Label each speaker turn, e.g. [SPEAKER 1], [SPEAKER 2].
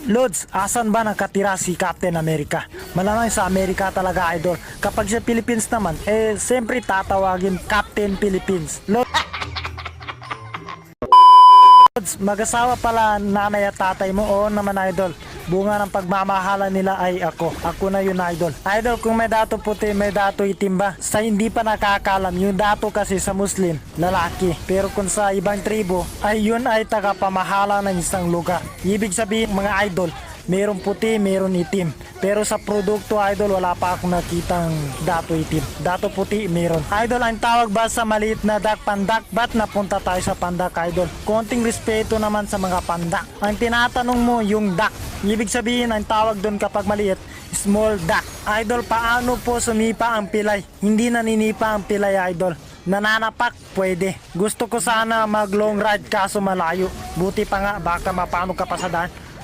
[SPEAKER 1] Lods, asan ba nakatira si Captain America? Malamang sa Amerika talaga, idol. Kapag sa Philippines naman, siyempre tatawagin Captain Philippines. Lods, mag-asawa pala nanay at tatay mo. Oo naman, idol. Bunga ng pagmamahala nila ay ako. Ako na yun, idol. Idol, kung may dato puti, may dato itim ba? Sa hindi pa nakakalam, yung dato kasi sa Muslim, lalaki. Pero kung sa ibang tribo, ay yun ay tagapamahala ng isang lugar. Ibig sabihin, mga idol, meron puti, meron itim. Pero sa produkto, idol, wala pa akong nakitang dato itim. Dato puti, meron. Idol, ang tawag ba sa maliit na duck, pandak? Ba't napunta tayo sa pandak, idol? Konting respeto naman sa mga pandak. Ang tinatanong mo, yung duck. Ibig sabihin, ang tawag doon kapag maliit, small duck. Idol, paano po sumipa ang pilay? Hindi naninipa ang pilay, idol. Nananapak, pwede. Gusto ko sana mag long ride kaso malayo. Buti pa nga, baka mapano ka pa sa daan.